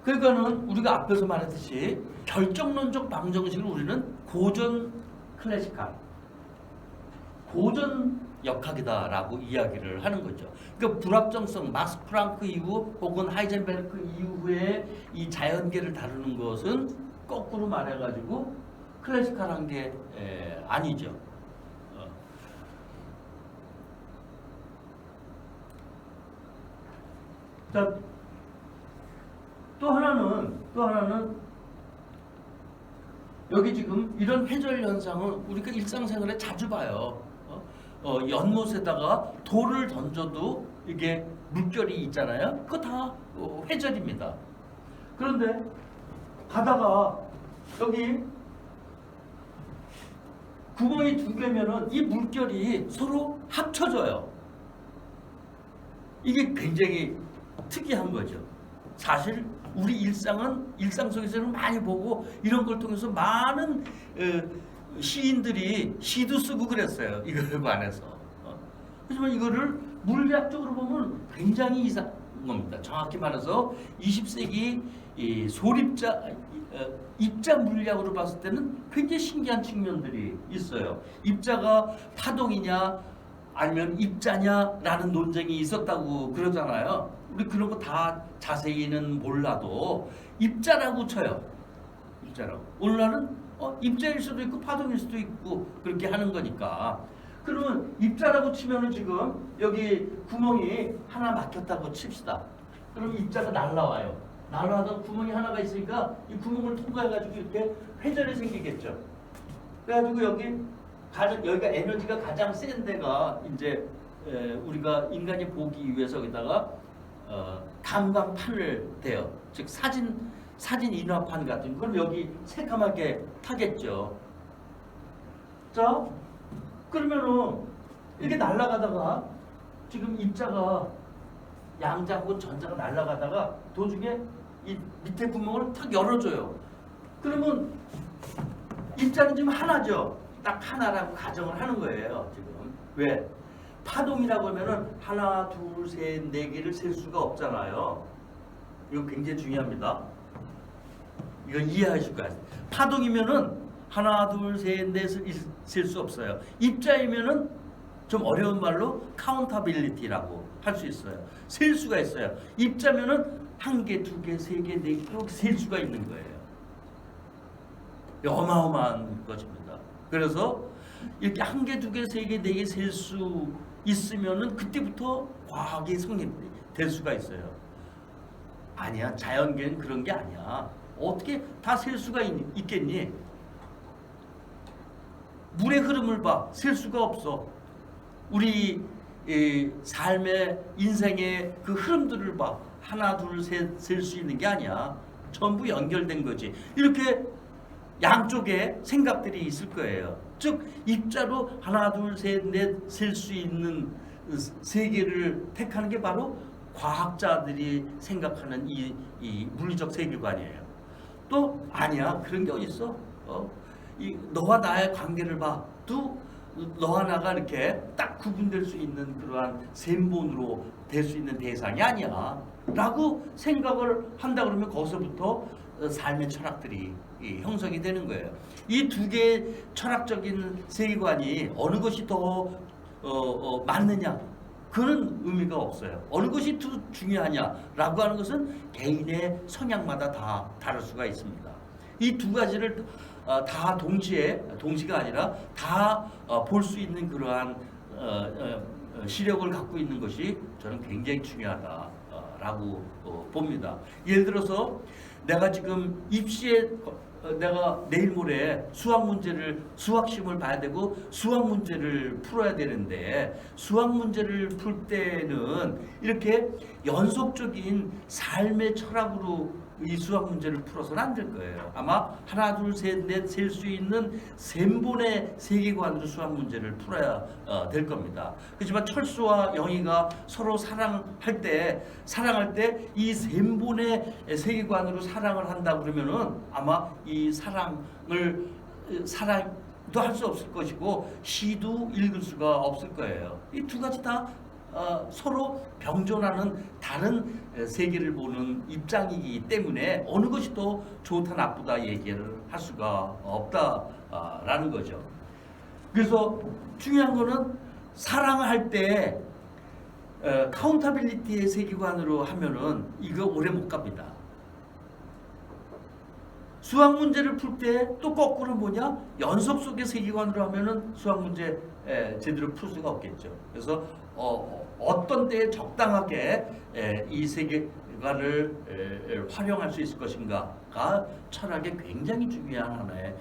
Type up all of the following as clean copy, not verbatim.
그러니까는 우리가 앞에서 말했듯이 결정론적 방정식을 우리는 고전 클래식한 고전 역학이다라고 이야기를 하는 거죠. 그러니까 불확정성, 막스 플랑크 이후 혹은 하이젠베르크 이후에 이 자연계를 다루는 것은 거꾸로 말해가지고 클래식한 게 아니죠. 자, 또 하나는 여기 지금 이런 회절 현상을 우리가 일상생활에 자주 봐요. 연못에다가 돌을 던져도 이게 물결이 있잖아요. 그거 다 회절입니다. 그런데 가다가 여기 구멍이 두 개면은 이 물결이 서로 합쳐져요. 이게 굉장히 특이한 거죠. 사실 우리 일상 속에서는 많이 보고 이런 걸 통해서 많은 시인들이 시도 쓰고 그랬어요. 이거에 관해서. 하지만 이거를 물리학적으로 보면 굉장히 이상한 겁니다. 정확히 말해서 20세기 이 입자 물리학으로 봤을 때는 굉장히 신기한 측면들이 있어요. 입자가 파동이냐 아니면 입자냐라는 논쟁이 있었다고 그러잖아요. 우리 그런 거 다 자세히는 몰라도 입자라고 쳐요. 입자라고. 오늘날은 입자일 수도 있고 파동일 수도 있고 그렇게 하는 거니까. 그러면 입자라고 치면은 지금 여기 구멍이 하나 막혔다고 칩시다. 그럼 입자가 날라와요. 날아가던 구멍이 하나가 있으니까 이 구멍을 통과해가지고 이렇게 회전이 생기겠죠. 그래가지고 여기가 에너지가 가장 센 데가 이제 우리가 인간이 보기 위해서 여기다가 감광판을 대요. 즉 사진 인화판 같은. 그럼 여기 새까맣게 타겠죠. 자, 그러면은 이렇게 날아가다가 지금 입자가 양자하고 전자가 날아가다가 도중에 이 밑에 구멍을 탁 열어줘요. 그러면 입자는 지금 하나죠. 딱 하나라고 가정을 하는 거예요. 지금 왜? 파동이라고 하면은 하나, 둘, 셋, 네 개를 셀 수가 없잖아요. 이거 굉장히 중요합니다. 이건 이해하실 거예요. 파동이면은 하나, 둘, 셋, 넷을 셀 수 없어요. 입자이면은 좀 어려운 말로 카운터빌리티라고 할 수 있어요. 셀 수가 있어요. 입자면은 한 개, 두 개, 세 개, 네 개 그렇게 셀 수가 있는 거예요. 어마어마한 것입니다. 그래서 이렇게 한 개, 두 개, 세 개, 네 개 셀 수 있으면은 그때부터 과학이 성립될 수가 있어요. 아니야, 자연계는 그런 게 아니야. 어떻게 다 셀 수가 있겠니? 물의 흐름을 봐. 셀 수가 없어. 우리 삶의 인생의 그 흐름들을 봐. 하나, 둘, 셋 셀 수 있는 게 아니야. 전부 연결된 거지. 이렇게 양쪽에 생각들이 있을 거예요. 즉 입자로 하나, 둘, 셋, 넷 셀 수 있는 세계를 택하는 게 바로 과학자들이 생각하는 이 물리적 세계관이에요. 또 아니야, 그런 게 어딨어? 이 너와 나의 관계를 봐. 또 너와 나가 이렇게 딱 구분될 수 있는 그러한 셈본으로 될 수 있는 대상이 아니야 라고 생각을 한다 그러면 거기서부터 삶의 철학들이 형성이 되는 거예요. 이 두 개의 철학적인 세계관이 어느 것이 더 맞느냐 그런 의미가 없어요. 어느 것이 더 중요하냐라고 하는 것은 개인의 성향마다 다 다를 수가 있습니다. 이 두 가지를 다 동시가 아니라 다 볼 수 있는 그러한 시력을 갖고 있는 것이 저는 굉장히 중요하다라고 봅니다. 예를 들어서 내가 지금 입시에 내가 내일 모레 수학 시험을 봐야 되고 수학 문제를 풀어야 되는데 수학 문제를 풀 때는 이렇게 연속적인 삶의 철학으로 이 수학 문제를 풀어서는 안 될 거예요. 아마 하나, 둘, 셋, 넷 셀 수 있는 셈본의 세계관으로 수학 문제를 풀어야 될 겁니다. 그렇지만 철수와 영희가 서로 사랑할 때 이 셈본의 세계관으로 사랑을 한다 그러면은 아마 이 사랑도 할 수 없을 것이고 시도 읽을 수가 없을 거예요. 이 두 가지 다 서로 병존하는 다른 세계를 보는 입장이기 때문에 어느 것이 더 좋다 나쁘다 얘기를 할 수가 없다라는 거죠. 그래서 중요한 거는 사랑할 때 카운터빌리티의 세계관으로 하면은 이거 오래 못 갑니다. 수학 문제를 풀 때 또 거꾸로 뭐냐? 연속 속의 세계관으로 하면은 수학 문제 제대로 풀 수가 없겠죠. 그래서 어떤 때에 적당하게 이 세계관을 활용할 수 있을 것인가가 철학의 굉장히 중요한 하나의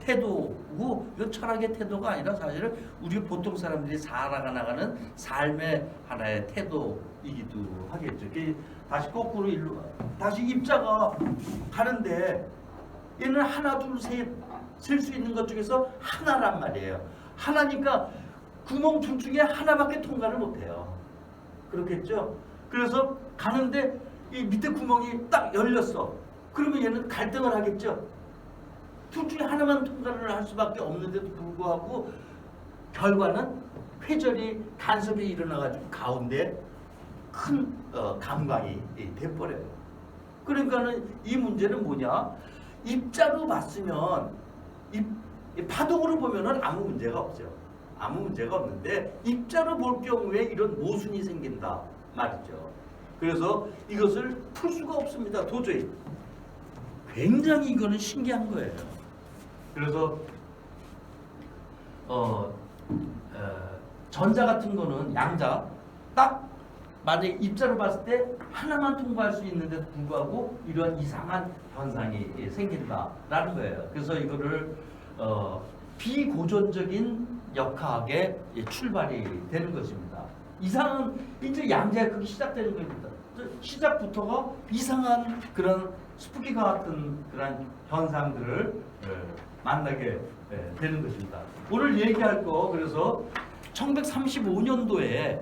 태도고, 이건 철학의 태도가 아니라 사실은 우리 보통 사람들이 살아가는 삶의 하나의 태도이기도 하겠죠. 다시 거꾸로 일로 다시 입자가 가는데 얘는 하나 둘 셋 셀 수 있는 것 중에서 하나란 말이에요. 하나니까 구멍 둘 중에 하나밖에 통과를 못해요. 그렇겠죠? 그래서 가는데 이 밑에 구멍이 딱 열렸어. 그러면 얘는 갈등을 하겠죠? 둘 중에 하나만 통과를 할 수밖에 없는데도 불구하고 결과는 회전이 간섭이 일어나가지고 가운데 큰 감광이 돼버려요. 그러니까는 이 문제는 뭐냐? 입자로 봤으면 파동으로 보면은 아무 문제가 없어요. 아무 문제가 없는데 입자로 볼 경우에 이런 모순이 생긴다 말이죠. 그래서 이것을 풀 수가 없습니다. 도저히. 굉장히 이거는 신기한 거예요. 그래서 전자 같은 거는 양자 딱 만약에 입자로 봤을 때 하나만 통과할 수 있는데도 불구하고 이러한 이상한 현상이 생긴다라는 거예요. 그래서 이거를 비고전적인 역학의 출발이 되는 것입니다. 이상한 이제 양자역학이 시작되는 겁니다. 시작부터가 이상한 그런 스푸키가 같은 그런 현상들을 만나게 되는 것입니다. 오늘 얘기할 거 그래서 1935년도에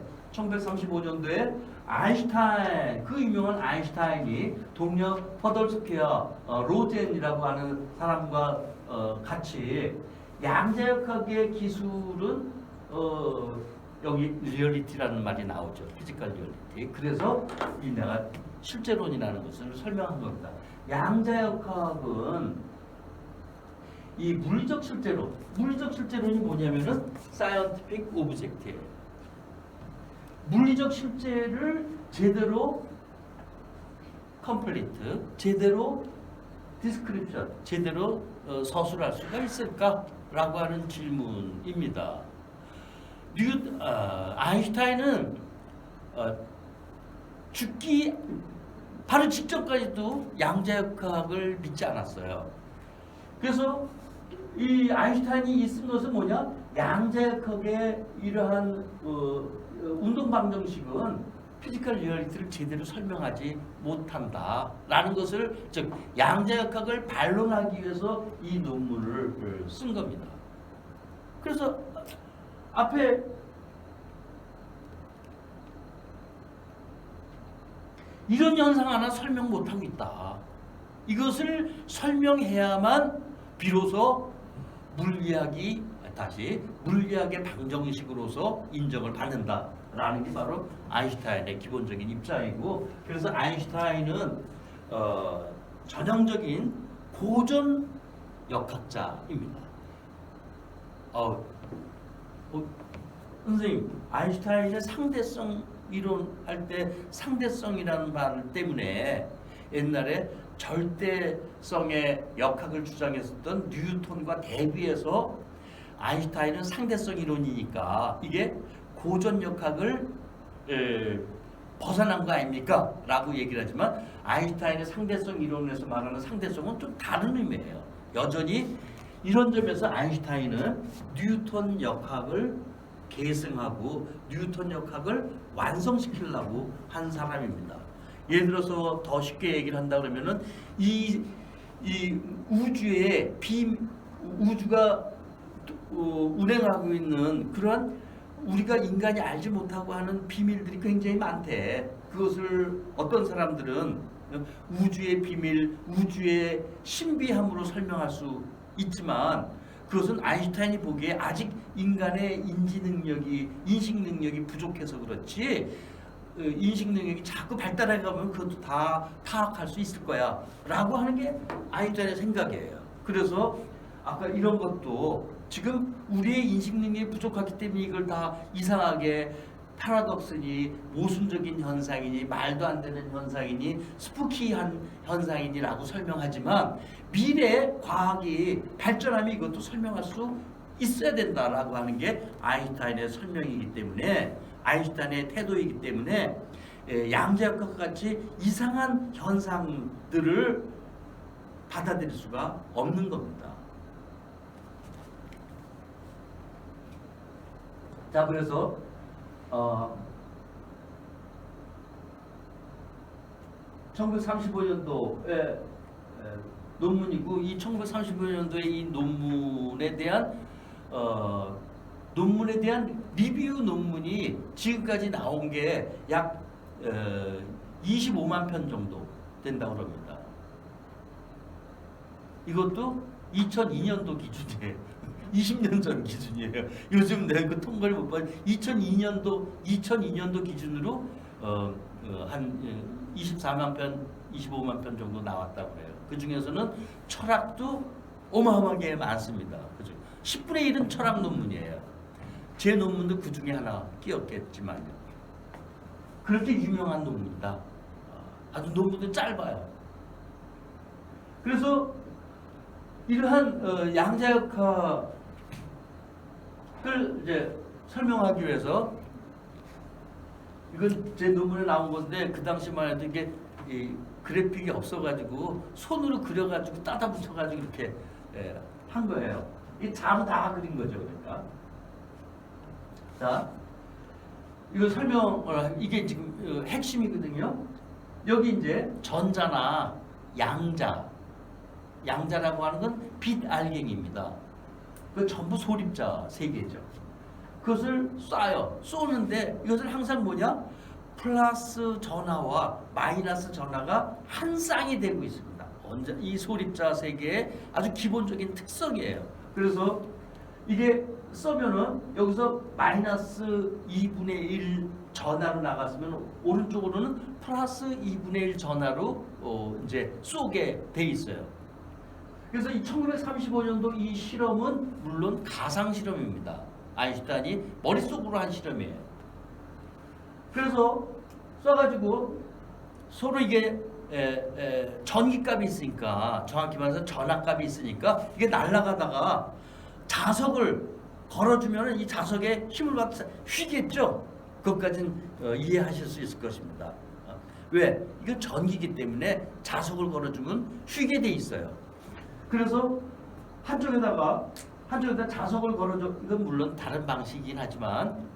아인슈타인, 그 유명한 아인슈타인이 동료 퍼덜스키와 로젠이라고 하는 사람과 같이 양자역학의 기술은 여기 리얼리티라는 말이 나오죠. 피지컬 리얼리티. 그래서 이 내가 실제론이라는 것을 설명한 겁니다. 양자역학은 이 물리적 실제론이 뭐냐면은 사이언티픽 오브젝트예요. 물리적 실제를 제대로 컴플리트, 제대로 디스크립션, 제대로 서술할 수가 있을까라고 하는 질문입니다. 아인슈타인은 죽기 바로 직전까지도 양자역학을 믿지 않았어요. 그래서 이 아인슈타인이 쓴 것은 뭐냐? 양자역학의 이러한 운동 방정식은 피지컬 리얼리티를 제대로 설명하지 못한다라는 것을, 즉 양자역학을 반론하기 위해서 이 논문을 쓴 겁니다. 그래서 앞에 이런 현상 하나 설명 못하고 있다. 이것을 설명해야만 비로소 물리학의 방정식으로서 인정을 받는다라는 게 바로 아인슈타인의 기본적인 입장이고, 그래서 아인슈타인은 전형적인 고전 역학자입니다. 선생님, 아인슈타인의 상대성 이론 할 때 상대성이라는 말 때문에 옛날에 절대성의 역학을 주장했었던 뉴턴과 대비해서 아인슈타인은 상대성 이론이니까 이게 고전 역학을 벗어난 거 아닙니까? 라고 얘기를 하지만 아인슈타인의 상대성 이론에서 말하는 상대성은 좀 다른 의미예요. 여전히 이런 점에서 아인슈타인은 뉴턴 역학을 계승하고 뉴턴 역학을 완성시키려고 한 사람입니다. 예를 들어서 더 쉽게 얘기를 한다 그러면은 이 우주가 운행하고 있는 그러한 우리가 인간이 알지 못하고 하는 비밀들이 굉장히 많대. 그것을 어떤 사람들은 우주의 비밀, 우주의 신비함으로 설명할 수 있지만 그것은 아인슈타인이 보기에 아직 인간의 인식 능력이 부족해서 그렇지, 인식 능력이 자꾸 발달해 가면 그것도 다 파악할 수 있을 거야 라고 하는 게 아인슈타인의 생각이에요. 그래서 아까 이런 것도 지금 우리의 인식 능력이 부족하기 때문에 이걸 다 이상하게 파라독스니 모순적인 현상이니 말도 안 되는 현상이니 스푸키한 현상이니라고 설명하지만 미래 과학이 발전하면 이것도 설명할 수 있어야 된다라고 하는 게 아인슈타인의 설명이기 때문에, 아인슈타인의 태도이기 때문에 양자역학과 같이 이상한 현상들을 받아들일 수가 없는 겁니다. 자, 그래서 1935년도에 논문이고, 이 1935년도에 이 논문에 대한 리뷰 논문이 지금까지 나온 게 약 25만 편 정도 된다고 합니다. 이것도 2002년도 기준이에요. 20년 전 기준이에요. 요즘 내가 그 통과를 못 봐요. 2002년도 기준으로 한 24만 편, 25만 편 정도 나왔다고 해요. 그 중에서는 철학도 어마어마하게 많습니다. 그죠? 10분의 1은 철학 논문이에요. 제 논문도 그 중에 하나 끼었겠지만요. 그렇게 유명한 논문이다. 아주 논문도 짧아요. 그래서 이러한 양자역학을 이제 설명하기 위해서, 이건 제 논문에 나온 건데 그 당시만 해도 이게 그래픽이 없어가지고 손으로 그려가지고 따다 붙여가지고 이렇게 한 거예요. 이 자로 다 그린 거죠, 그러니까. 자, 이거 이게 지금 핵심이거든요. 여기 이제 전자나 양자라고 하는 건 빛 알갱이입니다. 그 전부 소립자 세계죠. 그것을 쏘는데 이것을 항상 뭐냐? 플러스 전하와 마이너스 전하가 한 쌍이 되고 있습니다. 이 소립자 세계의 아주 기본적인 특성이에요. 그래서 이게 쏘면은 여기서 마이너스 2분의 1 전하로 나갔으면 오른쪽으로는 플러스 2분의 1 전하로 이제 쏘게 돼 있어요. 그래서 이 1935년도 이 실험은 물론 가상 실험입니다. 아인슈타인이 머릿속으로 한 실험이에요. 그래서 쏴가지고 서로 이게 전기값이 있으니까, 정확히 말해서 전압값이 있으니까 이게 날아가다가 자석을 걸어주면 이 자석에 힘을 받아서 휘겠죠. 그것까지는 이해하실 수 있을 것입니다. 왜? 이건 전기이기 때문에 자석을 걸어주면 휘게 돼 있어요. 그래서 한쪽에다 자석을 걸어줘. 이건 물론 다른 방식이긴 하지만,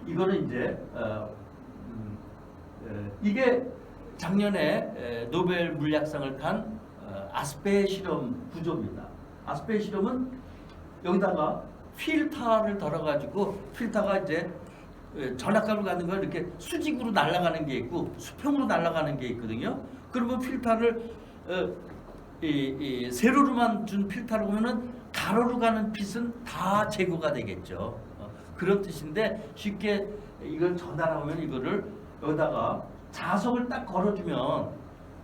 이거는 이제 이게 작년에 노벨 물리학상을 탄 아스페 실험 구조입니다. 아스페 실험은 여기다가 필터를 덜어가지고, 필터가 이제 전압값을 갖는 걸 이렇게 수직으로 날아가는 게 있고 수평으로 날아가는 게 있거든요. 그러면 필터를 세로로만 준 필터로 보면은 가로로 가는 빛은 다 제거가 되겠죠. 그런 뜻인데, 쉽게 이걸 전달하면 이거를 여기다가 자석을 딱 걸어주면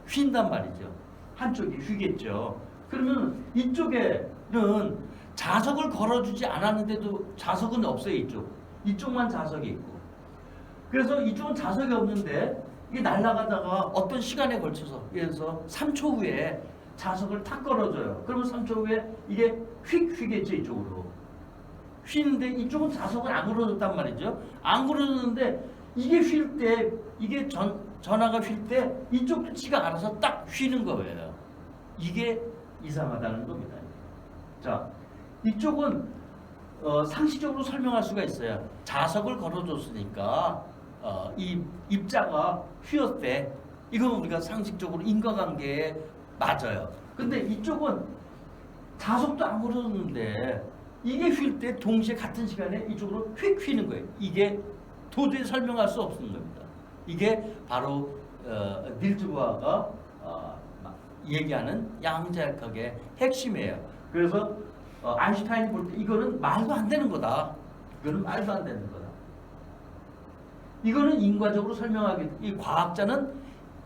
휜단 말이죠. 한쪽이 휘겠죠. 그러면 이쪽에는 자석을 걸어주지 않았는데도 자석은 없어요. 이쪽만 자석이 있고. 그래서 이쪽은 자석이 없는데 이게 날아가다가 어떤 시간에 걸쳐서, 예를 들어서 3초 후에 자석을 탁 걸어줘요. 그러면 3초 후에 이게 휙 휘겠죠, 이쪽으로. 휘는데 이쪽은 자석을 안 걸어줬단 말이죠. 안 걸어줬는데 이게 휠 때, 이게 전하가 휠 때 이쪽도 지가 알아서 딱 휘는 거예요. 이게 이상하다는 겁니다. 자, 이쪽은 상식적으로 설명할 수가 있어요. 자석을 걸어줬으니까 이 입자가 휘었대. 이건 우리가 상식적으로 인과관계에 맞아요. 근데 이쪽은 자석도 안 걸어줬는데 이게 휠 때 동시에 같은 시간에 이쪽으로 휙 휘는 거예요. 이게 도저히 설명할 수 없는 겁니다. 이게 바로 닐즈 보아가 얘기하는 양자역학의 핵심이에요. 그래서 아인슈타인이 볼 때 이거는 말도 안 되는 거다. 이거는 말도 안 되는 거다. 이거는 인과적으로 설명하기, 이 과학자는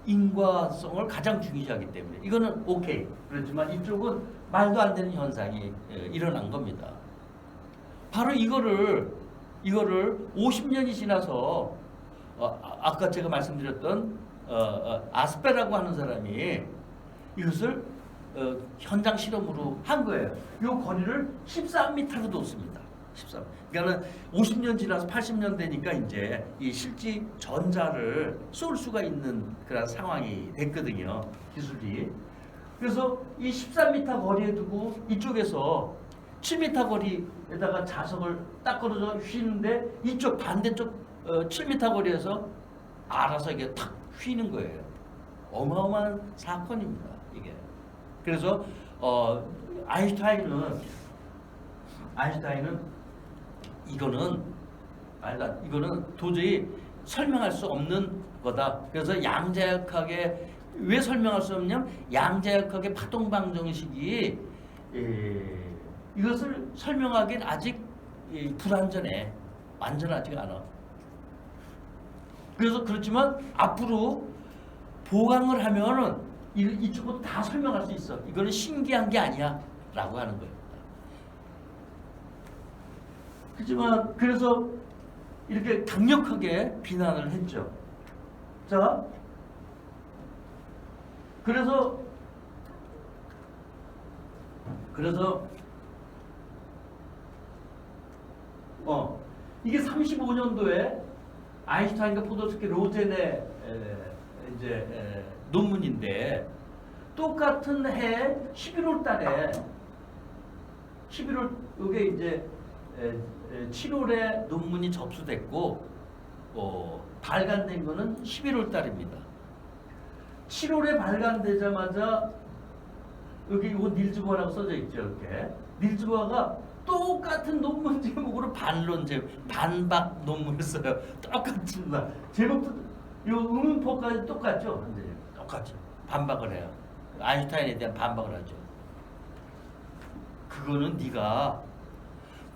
인과성을 가장 중시하기 때문에 이거는 오케이. 그렇지만 이쪽은 말도 안 되는 현상이 일어난 겁니다. 바로 이거를 50년이 지나서 아까 제가 말씀드렸던 아스페라고 하는 사람이 이것을 현장 실험으로 한 거예요. 이 거리를 13m로 뒀습니다. 13. 그러니까 50년 지나서 80년 되니까 이제 이 실제 전자를 쏠 수가 있는 그런 상황이 됐거든요. 기술이. 그래서 이 13m 거리에 두고 이쪽에서 7m 거리에다가 자석을 딱 걸어서 휘는데 이쪽 반대쪽 7m 거리에서 알아서 이게 탁 휘는 거예요. 어마어마한 사건입니다. 이게. 그래서 아인슈타인은 이거는 도저히 설명할 수 없는 거다. 그래서 양자역학에 왜 설명할 수 없냐면 양자역학의 파동방 정식이 이것을 설명하기엔 아직 불완전해. 완전하지가 않아. 그래서 그렇지만 앞으로 보강을 하면은 이쪽으로 다 설명할 수 있어. 이거는 신기한 게 아니야 라고 하는 거예요. 그렇지만 그래서 이렇게 강력하게 비난을 했죠. 자, 그래서 이게 35년도에 아인슈타인과 포도스키 로젠의 논문인데 똑같은 해 11월 달에 11월 이게 이제 7월에 논문이 접수됐고 발간된 거는 11월 달입니다. 7월에 발간되자마자 여기 이거 닐즈 보아라고 써져 있죠. 이렇게 닐즈 보아가 똑같은 논문 제목으로 반박 논문을 써요. 똑같습니다. 제목도 이 의문포까지 똑같죠. 근데 똑같죠. 반박을 해요. 아인슈타인에 대한 반박을 하죠. 그거는 네가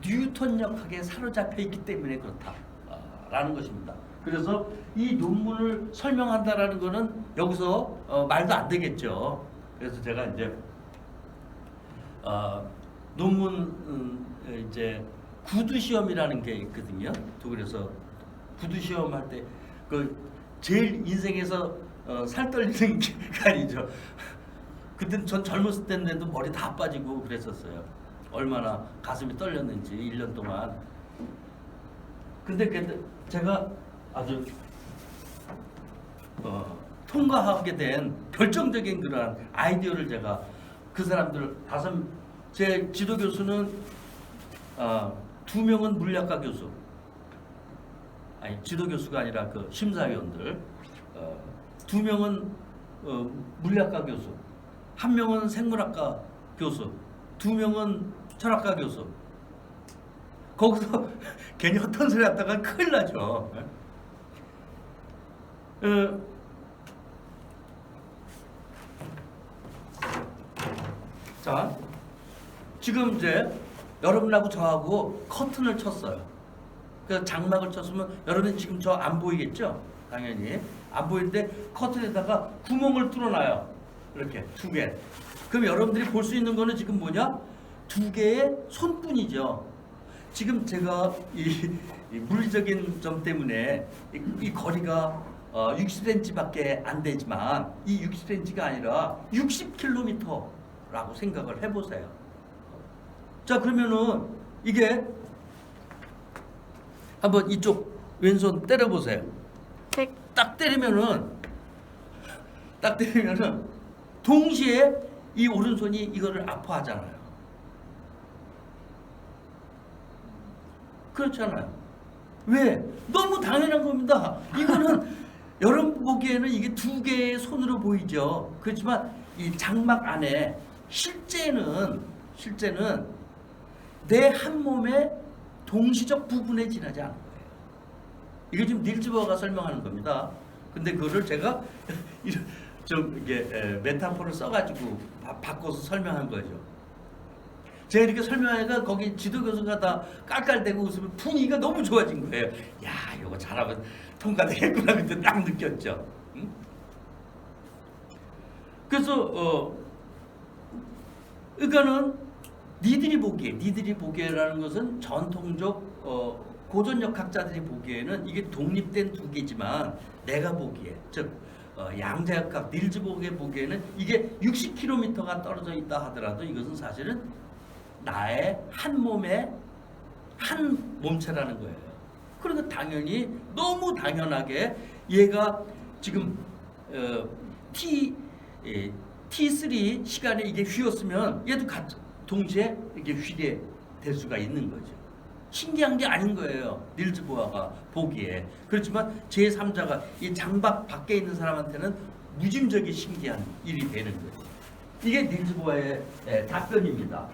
뉴턴역학에 사로잡혀 있기 때문에 그렇다라는 것입니다. 그래서 이 논문을 설명한다라는 거는 여기서 말도 안 되겠죠. 그래서 제가 이제 논문 이제 구두 시험이라는 게 있거든요. 그래서 구두 시험 할 때 그 제일 인생에서 살 떨리는 게 아니죠. 그때 전 젊었을 때인데도 머리 다 빠지고 그랬었어요. 얼마나 가슴이 떨렸는지 1년 동안. 근데 그때 제가 아주 통과하게 된 결정적인 그러한 아이디어를 제가 그 사람들 제 지도 교수는 2명은 물리학과 교수, 아니 지도 교수가 아니라 그 심사위원들 2명은 물리학과 교수, 1명은 생물학과 교수, 2명은 철학과 교수. 거기서 괜히 헛된 소리 하다가 큰일 나죠. 자, 지금 이제 여러분하고 저하고 커튼을 쳤어요. 그 장막을 쳤으면 여러분 지금 저 안 보이겠죠? 당연히 안 보이는데 커튼에다가 구멍을 뚫어놔요. 이렇게 2개. 그럼 여러분들이 볼 수 있는 거는 지금 뭐냐? 2개의 손뿐이죠. 지금 제가 이 물리적인 점 때문에 이 거리가 60cm밖에 안 되지만 이 60cm가 아니라 60km라고 생각을 해보세요. 자, 그러면은 이게 한번 이쪽 왼손 때려보세요. 딱 때리면은 동시에 이 오른손이 이거를 아파하잖아요. 그렇잖아요. 왜? 너무 당연한 겁니다. 이거는 여러분 보기에는 이게 2개의 손으로 보이죠. 그렇지만 이 장막 안에 실제는 내 한 몸의 동시적 부분에 지나지 않은 거예요. 이거 지금 닐즈 보아가 설명하는 겁니다. 근데 그거를 제가 좀 이게 메타포를 써가지고 바꿔서 설명한 거죠. 제가 이렇게 설명하니까 거기 지도 교수가 다 깔깔대고 웃으면 분위기가 너무 좋아진 거예요. 야, 이거 잘하면 통과되겠구나 그때 딱 느꼈죠. 응? 그래서 그러니까는 니들이 보기에라는 것은 전통적 고전역 학자들이 보기에는 이게 독립된 두 개지만 내가 보기에 즉 양자역학 닐즈 보게 보기에는 이게 60km가 떨어져 있다 하더라도 이것은 사실은 나의 한 몸의 한 몸체라는 거예요. 그러니까 당연히 너무 당연하게 얘가 지금 T3 시간에 이게 휘었으면 얘도 동시에 이렇게 휘게 될 수가 있는 거죠. 신기한 게 아닌 거예요. 닐즈 보아가 보기에. 그렇지만 제3자가 이 장박 밖에 있는 사람한테는 무짐작이 신기한 일이 되는 거죠. 이게 닐즈 보아의 답변입니다.